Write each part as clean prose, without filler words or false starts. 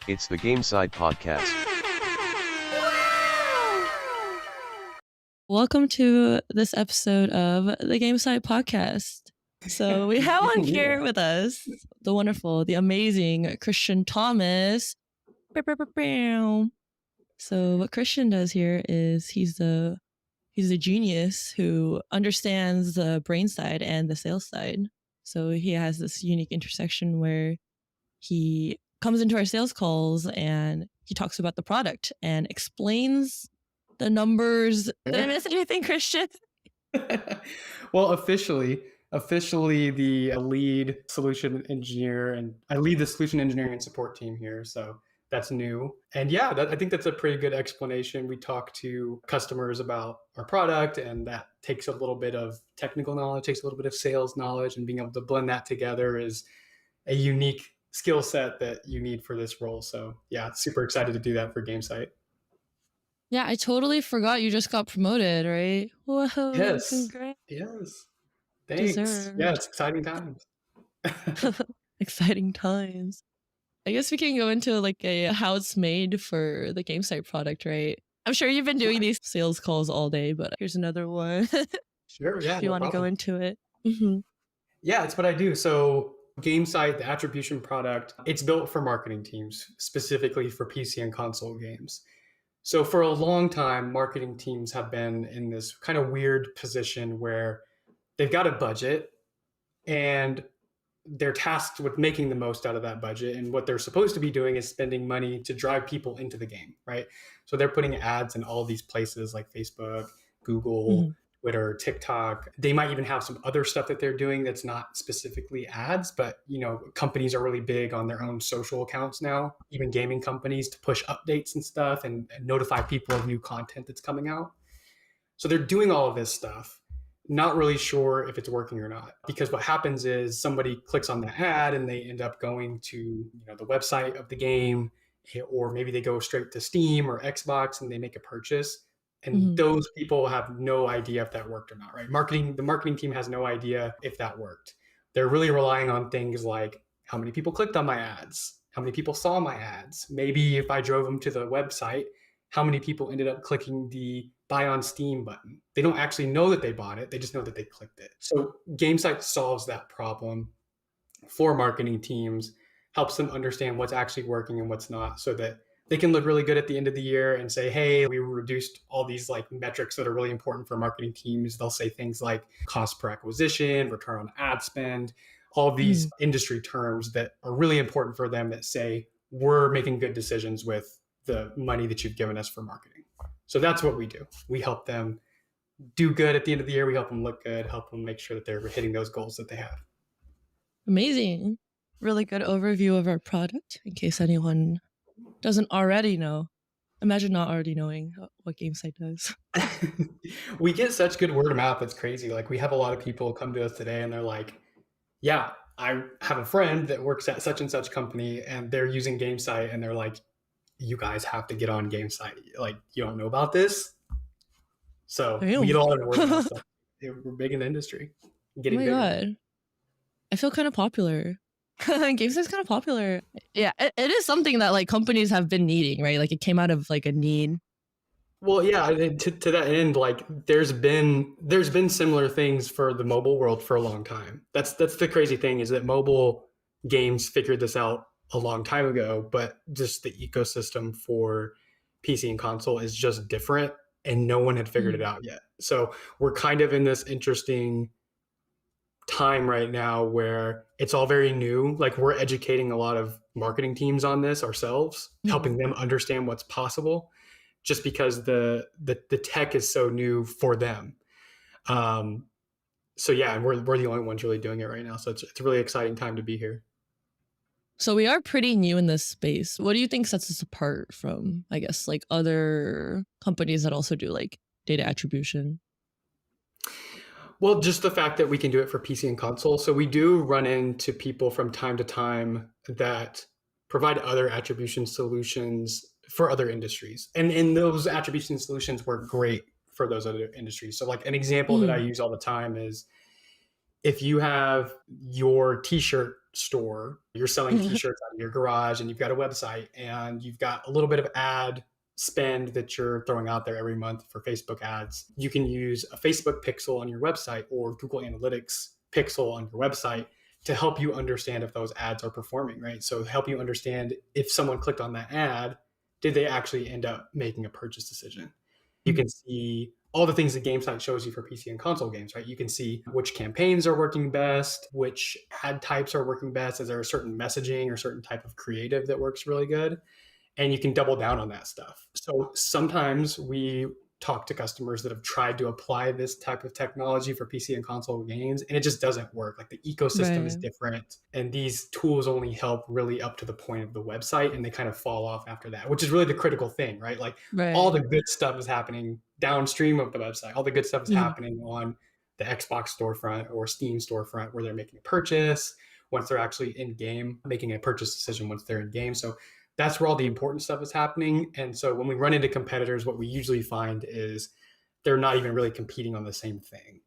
It's the Gamesight podcast. Welcome to this episode of the Gamesight podcast. So we have on here with us the wonderful, the amazing Christian Thomas. So what Christian does here is he's a genius who understands the brain side and the sales side. So he has this unique intersection where he comes into our sales calls and he talks about the product and explains the numbers. Did I miss anything, Christian? Well, officially the lead solution engineer, and I lead the solution engineering and support team here. So that's new. And yeah, I think that's a pretty good explanation. We talk to customers about our product, and that takes a little bit of technical knowledge, takes a little bit of sales knowledge, and being able to blend that together is a unique skill set that you need for this role. So yeah, super excited to do that for Gamesight. Yeah, I totally forgot you just got promoted, right? Whoa, Yes. congrats. Yes. Thanks. Deserved. Yeah, it's exciting times. Exciting times. I guess we can go into like how it's made for the Gamesight product, right? I'm sure you've been doing these sales calls all day, but here's another one. Sure, yeah. If you want to go into it. Yeah, it's what I do. So Gamesight, the attribution product, it's built for marketing teams, specifically for PC and console games. So for a long time, marketing teams have been in this kind of weird position where they've got a budget and they're tasked with making the most out of that budget. And what they're supposed to be doing is spending money to drive people into the game, right? So they're putting ads in all these places like Facebook, Google, Twitter, TikTok. They might even have some other stuff that they're doing that's not specifically ads, but companies are really big on their own social accounts now, even gaming companies, to push updates and stuff and notify people of new content that's coming out. So they're doing all of this stuff, not really sure if it's working or not, because what happens is somebody clicks on the ad and they end up going to the website of the game, or maybe they go straight to Steam or Xbox and they make a purchase. And those people have no idea if that worked or not, right? The marketing team has no idea if that worked. They're really relying on things like how many people clicked on my ads, how many people saw my ads. Maybe if I drove them to the website, how many people ended up clicking the buy on Steam button. They don't actually know that they bought it. They just know that they clicked it. So Gamesight solves that problem for marketing teams, helps them understand what's actually working and what's not, so that they can look really good at the end of the year and say, hey, we reduced all these like metrics that are really important for marketing teams. They'll say things like cost per acquisition, return on ad spend, all of these industry terms that are really important for them that say, we're making good decisions with the money that you've given us for marketing. So that's what we do. We help them do good at the end of the year. We help them look good, help them make sure that they're hitting those goals that they have. Amazing. Really good overview of our product in case anyone doesn't already know. Imagine not already knowing what Gamesight does. We get such good word of mouth. It's crazy. Like, we have a lot of people come to us today and they're like, yeah, I have a friend that works at such and such company and they're using Gamesight, and they're like, you guys have to get on Gamesight. Like, you don't know about this? So we get a lot of word of mouth stuff. We're big in the industry. Getting bigger. God. I feel kind of popular. Gamesight's kind of popular. Yeah, it is something that like companies have been needing, right? Like it came out of like a need. Well, yeah, to that end, like there's been similar things for the mobile world for a long time. That's the crazy thing, is that mobile games figured this out a long time ago, but just the ecosystem for PC and console is just different, and no one had figured it out yet. So we're kind of in this interesting time right now where it's all very new. Like, we're educating a lot of marketing teams on this ourselves, helping them understand what's possible, just because the tech is so new for them. So yeah, and we're the only ones really doing it right now. So it's a really exciting time to be here. So we are pretty new in this space. What do you think sets us apart from, I guess, like other companies that also do like data attribution? Well, just the fact that we can do it for PC and console. So we do run into people from time to time that provide other attribution solutions for other industries. And those attribution solutions work great for those other industries. So like an example that I use all the time is, if you have your t-shirt store, you're selling t-shirts out of your garage and you've got a website and you've got a little bit of ad spend that you're throwing out there every month for Facebook ads, you can use a Facebook pixel on your website or Google Analytics pixel on your website to help you understand if those ads are performing, right? So help you understand if someone clicked on that ad, did they actually end up making a purchase decision? You can see all the things that Gamesight shows you for PC and console games, right? You can see which campaigns are working best, which ad types are working best. Is there a certain messaging or certain type of creative that works really good? And you can double down on that stuff. So sometimes we talk to customers that have tried to apply this type of technology for PC and console games, and it just doesn't work. Like the ecosystem is different, and these tools only help really up to the point of the website, and they kind of fall off after that, which is really the critical thing, right? Like all the good stuff is happening downstream of the website. All the good stuff is happening on the Xbox storefront or Steam storefront where they're making a purchase, once they're actually in game, making a purchase decision once they're in game. So that's where all the important stuff is happening. And so when we run into competitors, what we usually find is they're not even really competing on the same thing.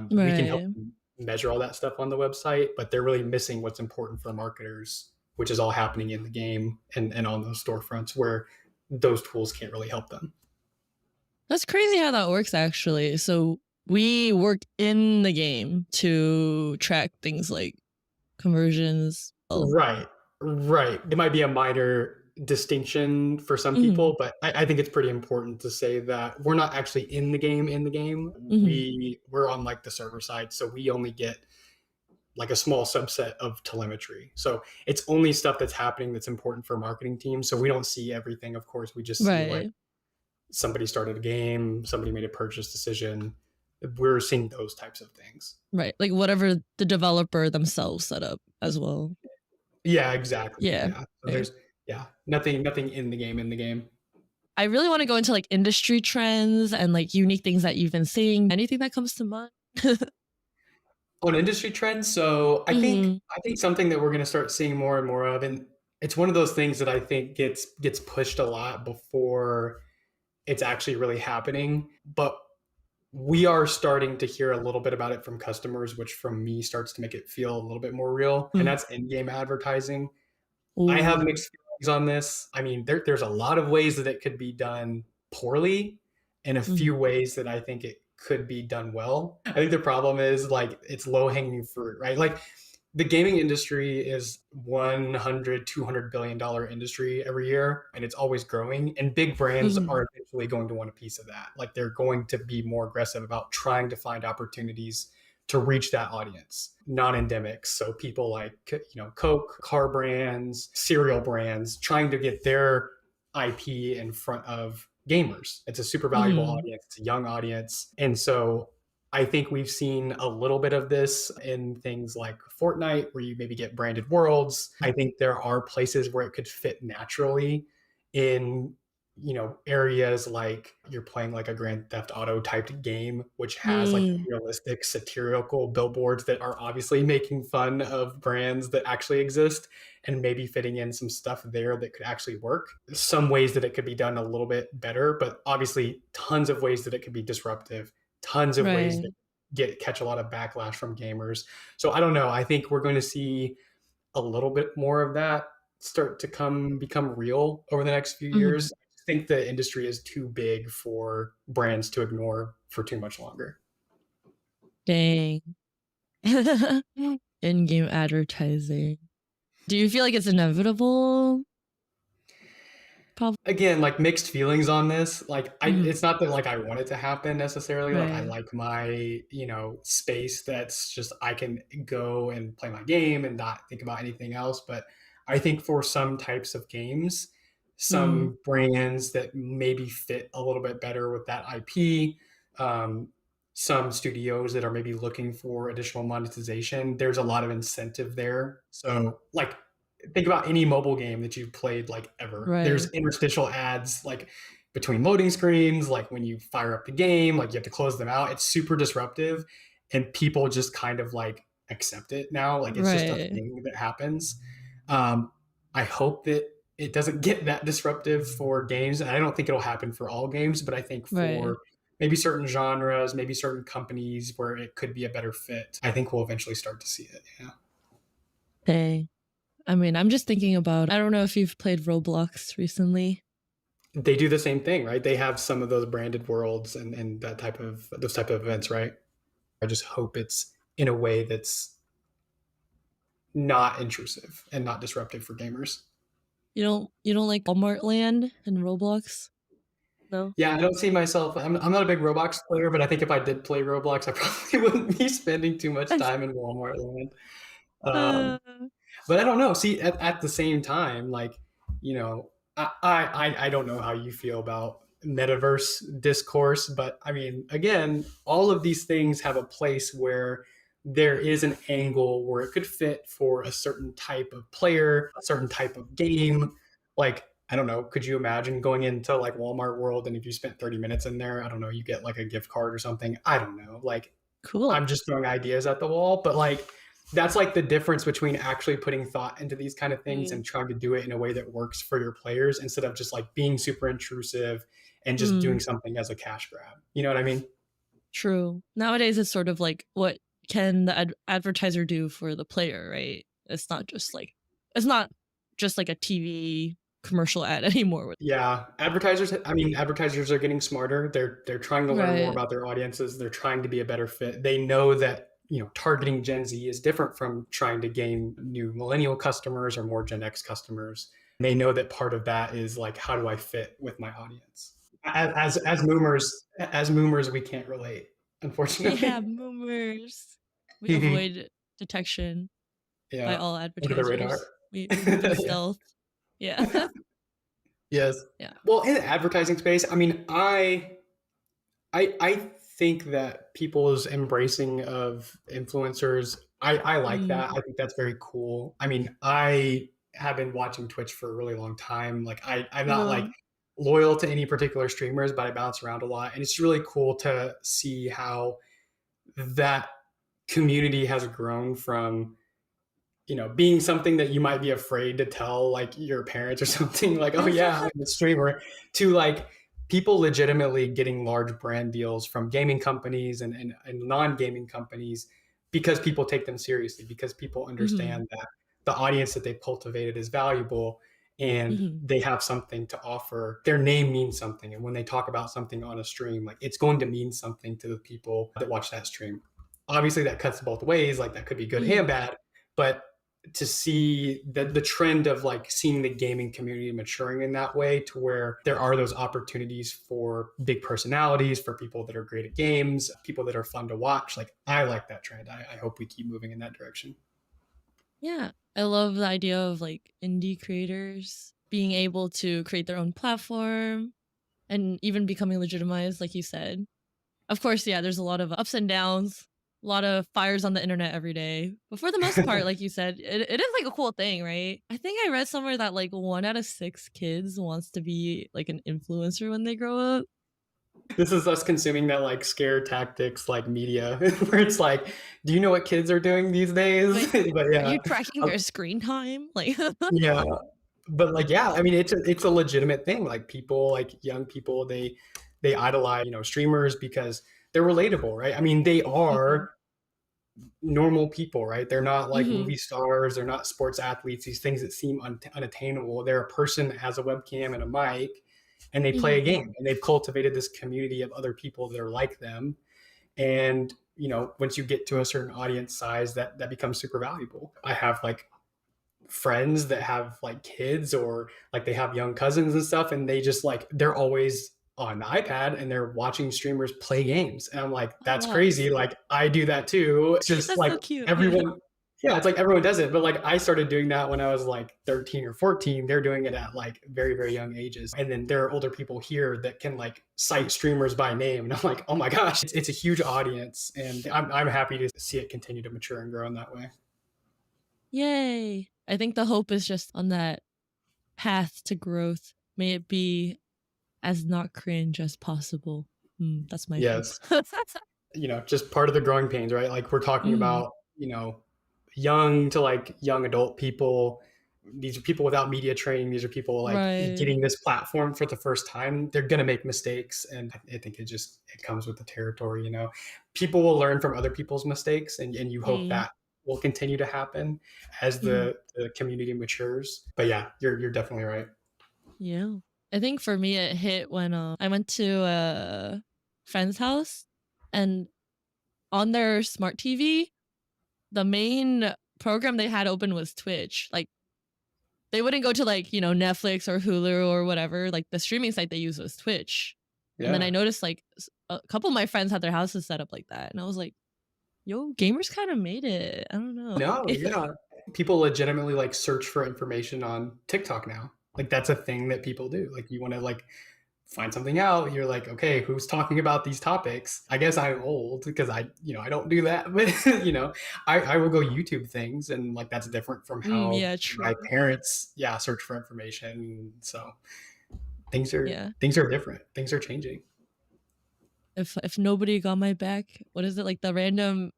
We can help them measure all that stuff on the website, but they're really missing what's important for marketers, which is all happening in the game and on those storefronts where those tools can't really help them. That's crazy how that works, actually. So we work in the game to track things like conversions. Right. It might be a minor distinction for some people, but I think it's pretty important to say that we're not actually in the game. We're on like the server side, so we only get like a small subset of telemetry. So it's only stuff that's happening that's important for marketing teams. So we don't see everything, of course. We just see like somebody started a game, somebody made a purchase decision. We're seeing those types of things. Right. Like whatever the developer themselves set up as well. Yeah, exactly. Yeah. So there's nothing in the game. I really want to go into like industry trends and like unique things that you've been seeing. Anything that comes to mind? On industry trends, so I think something that we're going to start seeing more and more of, and it's one of those things that I think gets pushed a lot before it's actually really happening, but we are starting to hear a little bit about it from customers, which from me starts to make it feel a little bit more real. And that's in-game advertising. I have mixed feelings on this. I mean, there's a lot of ways that it could be done poorly and a few ways that I think it could be done well. I think the problem is like it's low-hanging fruit, right? Like the gaming industry is $100, $200 billion industry every year, and it's always growing. And big brands are eventually going to want a piece of that. Like they're going to be more aggressive about trying to find opportunities to reach that audience. Non-endemics, so people like Coke, car brands, cereal brands, trying to get their IP in front of gamers. It's a super valuable audience. It's a young audience, and so I think we've seen a little bit of this in things like Fortnite, where you maybe get branded worlds. I think there are places where it could fit naturally in, areas like you're playing like a Grand Theft Auto typed game, which has like realistic satirical billboards that are obviously making fun of brands that actually exist and maybe fitting in some stuff there that could actually work. Some ways that it could be done a little bit better, but obviously tons of ways that it could be disruptive. Tons of ways that catch a lot of backlash from gamers. So I don't know. I think we're going to see a little bit more of that start to become real over the next few years. I think the industry is too big for brands to ignore for too much longer. Dang. In-game advertising. Do you feel like it's inevitable? Again, like mixed feelings on this. Like it's not that like I want it to happen necessarily. Like I like my, space that's just I can go and play my game and not think about anything else. But I think for some types of games, some brands that maybe fit a little bit better with that IP, some studios that are maybe looking for additional monetization, there's a lot of incentive there. So like think about any mobile game that you've played like ever. There's interstitial ads like between loading screens, like when you fire up the game, like you have to close them out. It's super disruptive and people just kind of like accept it now. Like it's just a thing that happens. I hope that it doesn't get that disruptive for games. And I don't think it'll happen for all games, but I think for maybe certain genres, maybe certain companies where it could be a better fit. I think we'll eventually start to see it. Yeah. Hey, I mean, I'm just thinking about, I don't know if you've played Roblox recently. They do the same thing, right? They have some of those branded worlds and that type of those type of events, right? I just hope it's in a way that's not intrusive and not disruptive for gamers. You don't like Walmart Land and Roblox? No? Yeah, I don't see myself. I'm not a big Roblox player, but I think if I did play Roblox, I probably wouldn't be spending too much time in Walmart land. Uh, Um, but I don't know. See, at the same time, like, you know, I don't know how you feel about metaverse discourse, but I mean, again, all of these things have a place where there is an angle where it could fit for a certain type of player, a certain type of game. Like, I don't know, could you imagine going into like Walmart World and if you spent 30 minutes in there, I don't know, you get like a gift card or something. I don't know. Like, cool. I'm just throwing ideas at the wall, but like that's like the difference between actually putting thought into these kind of things and trying to do it in a way that works for your players instead of just like being super intrusive and just doing something as a cash grab. You know what I mean? True. Nowadays, it's sort of like, what can the advertiser do for the player, right? It's not just like a TV commercial ad anymore. Yeah, advertisers. I mean, advertisers are getting smarter. They're trying to learn more Right. about their audiences. They're trying to be a better fit. They know that targeting Gen Z is different from trying to gain new millennial customers or more Gen X customers. They know that part of that is like, how do I fit with my audience? As moomers, we can't relate, unfortunately. Yeah, boomers. We Mhm. avoid detection by Yeah, all under the radar. advertisers. We move in Yeah. stealth. Yeah. Yes. Yeah. Well, in the advertising space, I mean, I think that people's embracing of influencers, I like that. I think that's very cool. I mean, I have been watching Twitch for a really long time. Like I'm not like Uh, loyal to any particular streamers, but I bounce around a lot. And it's really cool to see how that community has grown from being something that you might be afraid to tell like your parents or something like, oh yeah, I'm a streamer, to like people legitimately getting large brand deals from gaming companies and non-gaming companies because people take them seriously, because people mhm. understand that the audience that they've cultivated is valuable and Mhm. they have something to offer. Their name means something. And when they talk about something on a stream, like it's going to mean something to the people that watch that stream. Obviously that cuts both ways, like that could be good and Mhm. bad, but to see the trend of like seeing the gaming community maturing in that way to where there are those opportunities for big personalities, for people that are great at games, people that are fun to watch. Like I like that trend. I hope we keep moving in that direction. Yeah. I love the idea of like indie creators being able to create their own platform and even becoming legitimized, like you said. Of course, yeah, there's a lot of ups and downs, a lot of fires on the internet every day. But for the most part, like you said, it is like a cool thing, right? I think I read somewhere that like 1 out of 6 kids wants to be like an influencer when they grow up. This is us consuming that like scare tactics like media where it's like, do you know what kids are doing these days? Like, But are yeah. you tracking their screen time? Like, Yeah. But like, yeah, I mean, it's a legitimate thing. Like people, like young people, they idolize, streamers because they're relatable, right? I mean, they mhm. are normal people, right? They're not like Mhm. movie stars, they're not sports athletes, these things that seem unattainable. They're a person that has a webcam and a mic and they play a Mhm. game and they've cultivated this community of other people that are like them. And once you get to a certain audience size, that becomes super valuable. I have like friends that have like kids or like they have young cousins and stuff, and they just like they're always on the iPad and they're watching streamers play games. And I'm like, Oh that's wow, crazy. Like I do that too. It's just that's like so cute. Yeah. everyone, yeah, it's like everyone does it. But like I started doing that when I was like 13 or 14. They're doing it at like very, very young ages. And then there are older people here that can like cite streamers by name. And I'm like, oh my gosh, it's a huge audience. And I'm happy to see it continue to mature and grow in that way. Yay! I think the hope is just on that path to growth. May it be as not cringe as possible. That's my hope. Yes. Just part of the growing pains, right? Like we're talking Mhm. about, young to like young adult people. these are people without media training. These are people like Right. getting this platform for the first time. They're gonna make mistakes, and I think it comes with the territory. People will learn from other people's mistakes, and you hope Mm, that will continue to happen as mhm. the community matures. But yeah, you're definitely right. Yeah. I think for me, it hit when I went to a friend's house, and on their smart TV, the main program they had open was Twitch. Like, they wouldn't go to, like, Netflix or Hulu or whatever. Like, the streaming site they used was Twitch. And then I Yeah. noticed, like, a couple of my friends had their houses set up like that. And I was like, yo, gamers kind of made it. I don't know. No, yeah. People legitimately like search for information on TikTok now. Like that's a thing that people do. Like you want to like find something out. You're like, okay, who's talking about these topics? I guess I'm old because I don't do that. But I will go YouTube things, and like that's different from how Yeah, my true. parents, yeah, search for information. So things are Yeah. things are different. Things are changing. If nobody got my back, what is it, like the random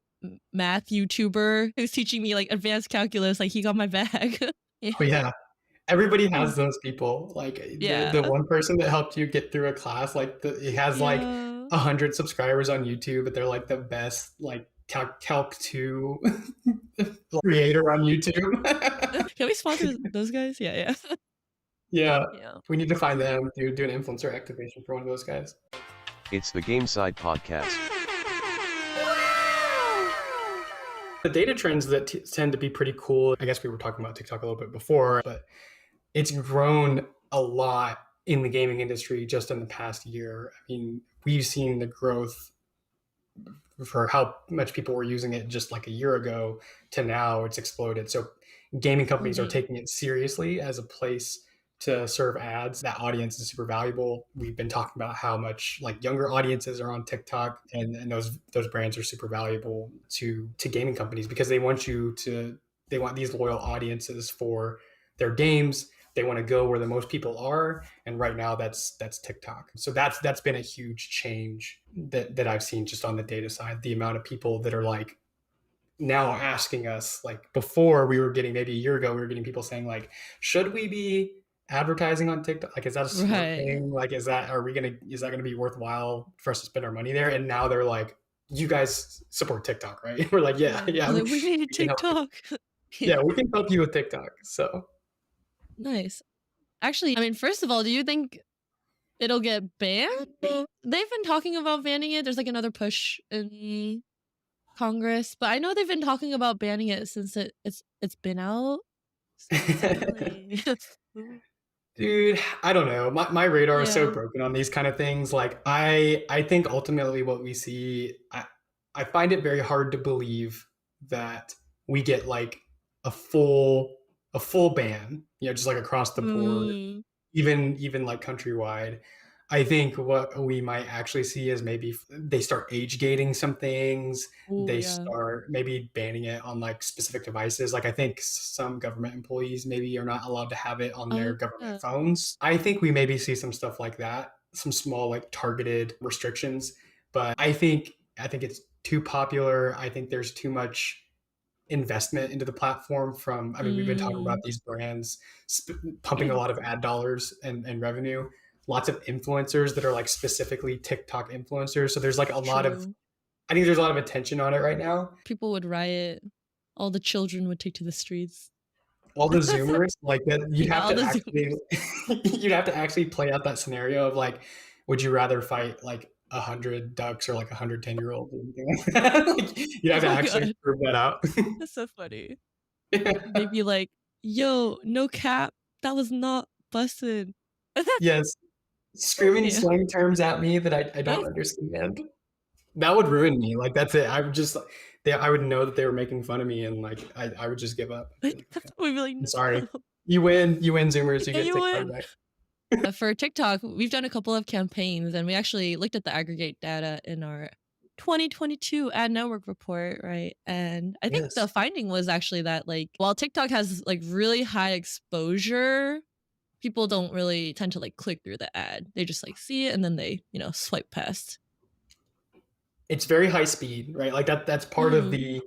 math YouTuber who's teaching me like advanced calculus, like he got my back. Yeah. Oh yeah, everybody has those people. Like the Yeah. one person that helped you get through a class, like it has like Yeah. 100 subscribers on YouTube, but they're like the best like Calc 2 creator on YouTube. Can we sponsor those guys? Yeah, yeah. Yeah, Yeah. we need to find them, do an influencer activation for one of those guys. It's the Gamesight podcast. The data trends that tend to be pretty cool. I guess we were talking about TikTok a little bit before, but it's grown a lot in the gaming industry just in the past year. I mean, we've seen the growth for how much people were using it just like a year ago to now it's exploded. So gaming companies are Mhm. taking it seriously as a place to serve ads. That audience is super valuable. We've been talking about how much like younger audiences are on TikTok, and those brands are super valuable to gaming companies because they want these loyal audiences for their games. They want to go where the most people are, and right now that's TikTok. So that's been a huge change that I've seen just on the data side. The amount of people that are like now asking us, like before we were getting, maybe a year ago we were getting people saying like, should we be advertising on TikTok? Like, is that a smart Right. thing? Like, is that gonna be worthwhile for us to spend our money there? And now they're like, you guys support TikTok, right? We're like, yeah, Yeah. yeah, Like, we need we can help you. TikTok. Yeah. Yeah, we can help you with TikTok. So Nice. Actually, I mean, first of all, do you think it'll get banned? They've been talking about banning it. There's like another push in Congress, but I know they've been talking about banning it since it's been out. So is it really? dude, I don't know. My radar is so Yeah. broken on these kind of things. Like I think ultimately what we see, I find it very hard to believe that we get like a full a full ban, just like across the board, Mm. even like countrywide. I think what we might actually see is maybe they start age gating some things. Oh They yeah. start maybe banning it on like specific devices. Like I think some government employees maybe are not allowed to have it on their Oh government yeah. phones. I think we maybe see some stuff like that, some small like targeted restrictions. But I think it's too popular. I think there's too much investment into the platform from, I mean, we've been talking about Mm. these brands pumping a lot of ad dollars and revenue, lots of influencers that are like specifically TikTok influencers. So there's like a lot of, True. I think there's a lot of attention on it right now. People would riot. All the children would take to the streets. All the Zoomers, like that, Yeah, all the actually, Zoomers. you'd have to actually play out that scenario of like, would you rather fight like 100 ducks or like 110-year-old? Like, you'd have Oh to my actually god, prove that out. that's so funny. Yeah. They'd be like, "Yo, no cap, that was not busted." Yes, screaming Yeah. slang terms at me that I don't understand. That would ruin me. Like that's it. I would just I would know that they were making fun of me, and like I would just give up. I'd be like, okay, We'd be like, I'm sorry. "No." You win, Zoomers. You Yeah, get you TikTok win. back. For TikTok, we've done a couple of campaigns, and we actually looked at the aggregate data in our 2022 ad network report, right? And I think the Yes. finding was actually that, like, while TikTok has like really high exposure, people don't really tend to like click through the ad. They just like see it and then they, swipe past. It's very high speed, right? Like that's part of Mm.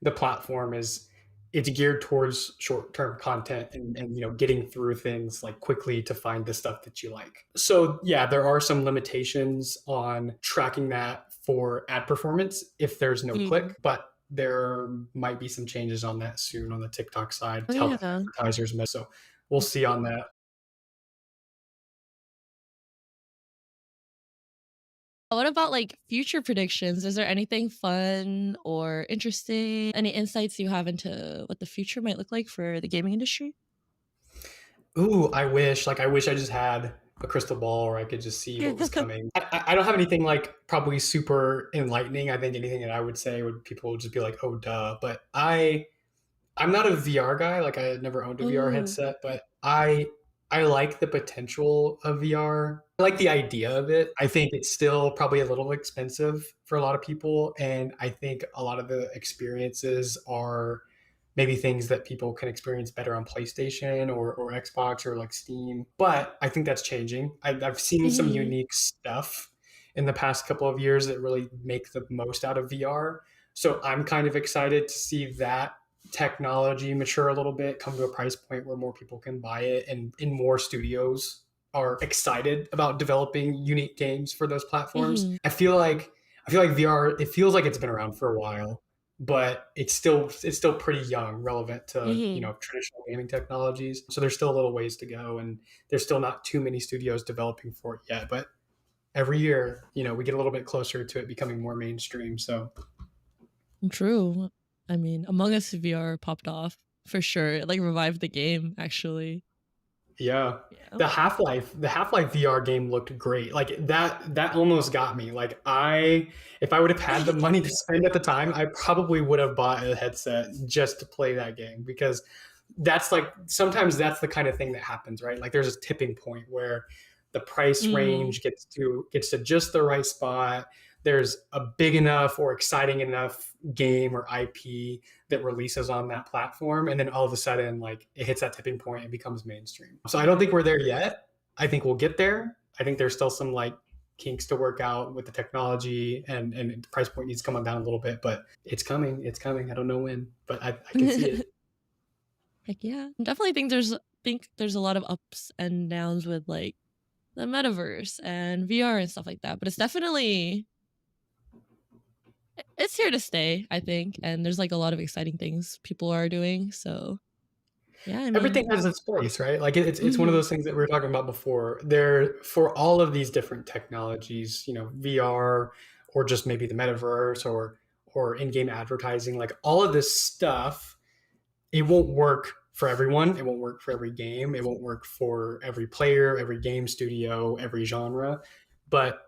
the platform is it's geared towards short-term content and getting through things like quickly to find the stuff that you like. So yeah, there are some limitations on tracking that for ad performance if there's no Mhm. click, but there might be some changes on that soon on the TikTok side Oh to help yeah. advertisers. So we'll see on that. What about like future predictions? Is there anything fun or interesting? Any insights you have into what the future might look like for the gaming industry? Ooh, I wish I just had a crystal ball where I could just see what was coming. I don't have anything like probably super enlightening. I think anything that I would say would people would just be like, oh duh. But I'm not a VR guy. Like I had never owned a VR Oh. headset, but I like the potential of VR. I like the idea of it. I think it's still probably a little expensive for a lot of people, and I think a lot of the experiences are maybe things that people can experience better on PlayStation or Xbox or like Steam. But I think that's changing. I've seen some Mhm. unique stuff in the past couple of years that really make the most out of VR. So I'm kind of excited to see that technology mature a little bit, come to a price point where more people can buy it, and more studios are excited about developing unique games for those platforms. Mhm. I feel like VR, it feels like it's been around for a while, but it's still pretty young, relevant to Mhm. traditional gaming technologies. So there's still a little ways to go, and there's still not too many studios developing for it yet. But every year, we get a little bit closer to it becoming more mainstream. So True. I mean, Among Us VR popped off for sure. It like revived the game actually. yeah. Yeah. The Half-Life VR game looked great. Like that almost got me. Like if I would have had the money to spend at the time, I probably would have bought a headset just to play that game because that's like sometimes that's the kind of thing that happens, right? Like there's a tipping point where the price Mm. range gets to just the right spot. There's a big enough or exciting enough game or IP that releases on that platform, and then all of a sudden, like it hits that tipping point and becomes mainstream. So I don't think we're there yet. I think we'll get there. I think there's still some like kinks to work out with the technology, and the price point needs to come on down a little bit, but it's coming. It's coming. I don't know when, but I can see it. Heck yeah. Definitely think there's a lot of ups and downs with like the metaverse and VR and stuff like that. But it's definitely it's here to stay, I think. And there's like a lot of exciting things people are doing. So yeah, I Everything mean, has its place, right? Like it's one of mhm, those things that we were talking about before. There for all of these different technologies, VR or just maybe the metaverse or in-game advertising, like all of this stuff, it won't work for everyone. It won't work for every game. It won't work for every player, every game studio, every genre. But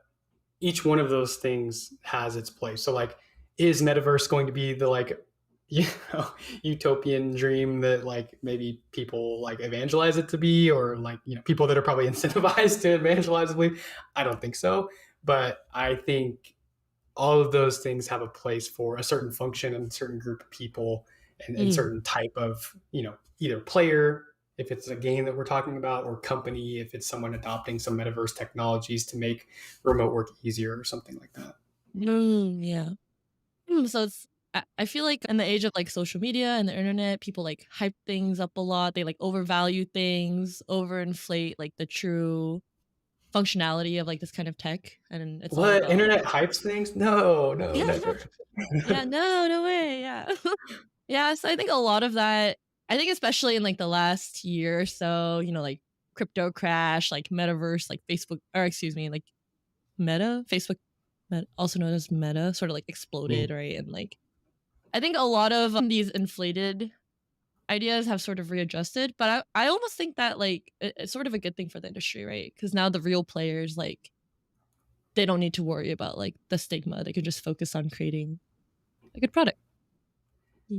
each one of those things has its place. So like, is metaverse going to be the like, you know, utopian dream that like maybe people like evangelize it to be, or like, people that are probably incentivized to evangelize it? I don't think so. But I think all of those things have a place for a certain function and a certain group of people and mm, certain type of, either player, if it's a game that we're talking about, or company, if it's someone adopting some metaverse technologies to make remote work easier or something like that. yeah. So it's I feel like in the age of like social media and the internet, people like hype things up a lot. They like overvalue things, overinflate like the true functionality of like this kind of tech, and it's all What, about internet hypes things? No, no, yeah, never. yeah, no, no way, yeah. Yeah, so I think a lot of that I think especially in, like, the last year or so, like, crypto crash, like, metaverse, like, Facebook or excuse me, like, Facebook also known as Meta, sort of, like, exploded, Mm. right? And, like, I think a lot of, these inflated ideas have sort of readjusted, but I almost think that, like, it's sort of a good thing for the industry, right? Because now the real players, like, they don't need to worry about, like, the stigma. They can just focus on creating a good product.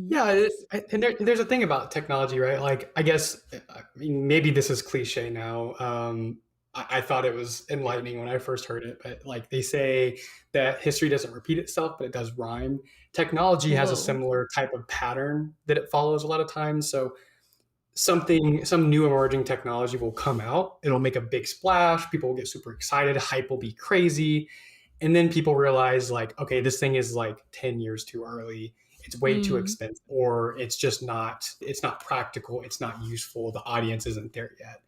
Yeah, Yes. and there's a thing about technology, right? Like, I guess, I mean, maybe this is cliche now. I thought it was enlightening when I first heard it, but like they say that history doesn't repeat itself, but it does rhyme. Technology has a Whoa. similar type of pattern that it follows a lot of times. So some new emerging technology will come out. It'll make a big splash. People will get super excited. Hype will be crazy. And then people realize like, okay, this thing is like 10 years too early. it's way too expensive, or it's not practical, it's not useful, the audience isn't there yet.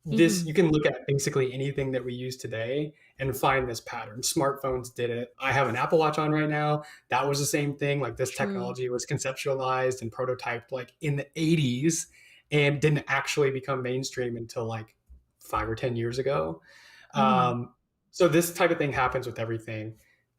This, you can look at basically anything that we use today and find this pattern. Smartphones did it. I have an Apple Watch on right now. That was the same thing. Like, this technology was conceptualized and prototyped like in the 80s and didn't actually become mainstream until like 5 or 10 years ago. So this type of thing happens with everything.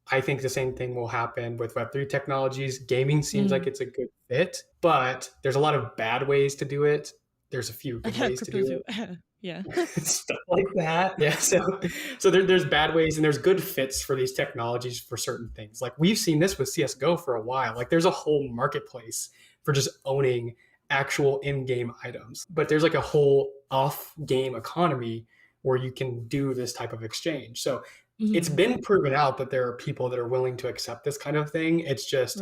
I think the same thing will happen with Web3 technologies. Gaming seems like it's a good fit, but there's a lot of bad ways to do it. There's a few good ways to do it. Yeah. Stuff like that. Yeah. So there's bad ways and there's good fits for these technologies for certain things. Like, we've seen this with CSGO for a while. Like, there's a whole marketplace for just owning actual in-game items. But there's like a whole off-game economy where you can do this type of exchange. So it's been proven out that there are people that are willing to accept this kind of thing. It's just,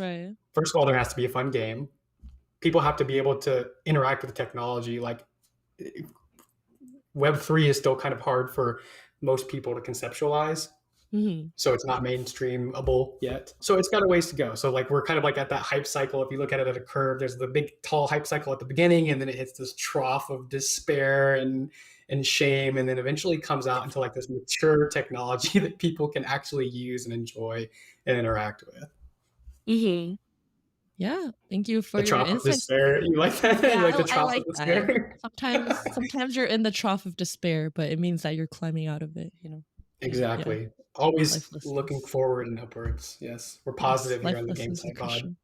first of all, there has to be a fun game. People have to be able to interact with the technology. Like, Web3 is still kind of hard for most people to conceptualize. So it's not mainstreamable yet. So it's got a ways to go. So like, we're kind of like at that hype cycle. If you look at it at a curve, there's the big tall hype cycle at the beginning, and then it hits this trough of despair and shame, and then eventually comes out into like this mature technology that people can actually use and enjoy and interact with. Yeah, thank you for the your trough of insights. despair. You like that? Yeah, Like the I trough like of that. despair. Sometimes you're in the trough of despair, but it means that you're climbing out of it, you know. Exactly. Yeah. Always looking forward and upwards. Yes, we're positive here on the Gamesight pod.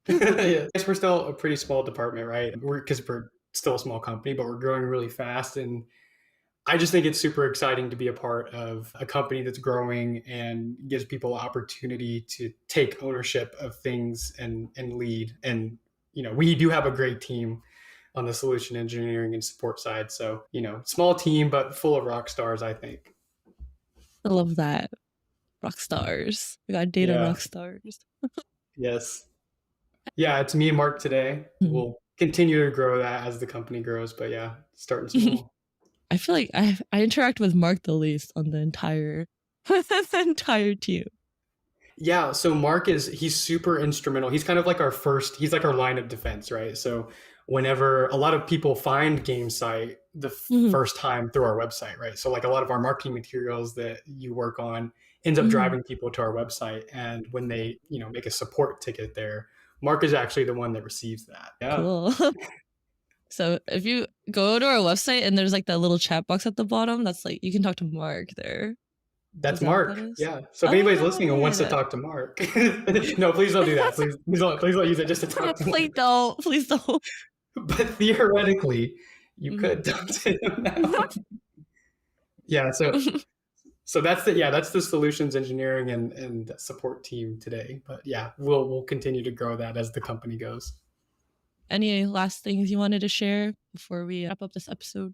Yeah, I guess we're still a pretty small department, right? Because we're still a small company, but we're growing really fast, and I just think it's super exciting to be a part of a company that's growing and gives people opportunity to take ownership of things and lead. And, you know, we do have a great team on the solution engineering and support side. So, you know, small team, but full of rock stars, I think. I love that. Rock stars. We got data rock stars. Yes. Yeah, it's me and Mark today. We'll continue to grow that as the company grows, but yeah, starting small. I feel like I interact with Mark the least on the entire team. Yeah, so Mark he's super instrumental. He's kind of like he's like our line of defense, right? So whenever a lot of people find Gamesight the first time through our website, right? So like a lot of our marketing materials that you work on ends up driving people to our website. And when they, you know, make a support ticket there, Mark is actually the one that receives that. Yeah. Cool. So if you go to our website and there's like that little chat box at the bottom, that's like, you can talk to Mark there. That's Mark. Yeah. So if anybody's listening and wants to talk to Mark, no, please don't do that. Please don't use it just to talk to him. Please don't. But theoretically, you could talk to him now. Yeah. So that's the solutions engineering and support team today. But yeah, we'll continue to grow that as the company goes. Any last things you wanted to share before we wrap up this episode?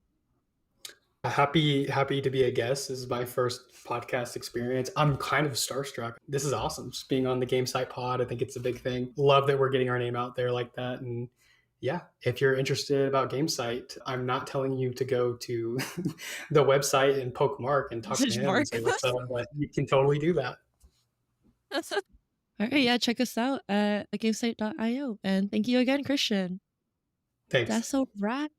Happy to be a guest. This is my first podcast experience. I'm kind of starstruck. This is awesome. Just being on the Gamesight pod, I think it's a big thing. Love that we're getting our name out there like that. And yeah, if you're interested about Gamesight, I'm not telling you to go to the website and poke Mark and talk to him and say what's up, but you can totally do that. All right, yeah, check us out at gamesight.io. And thank you again, Christian. Thanks. That's a wrap.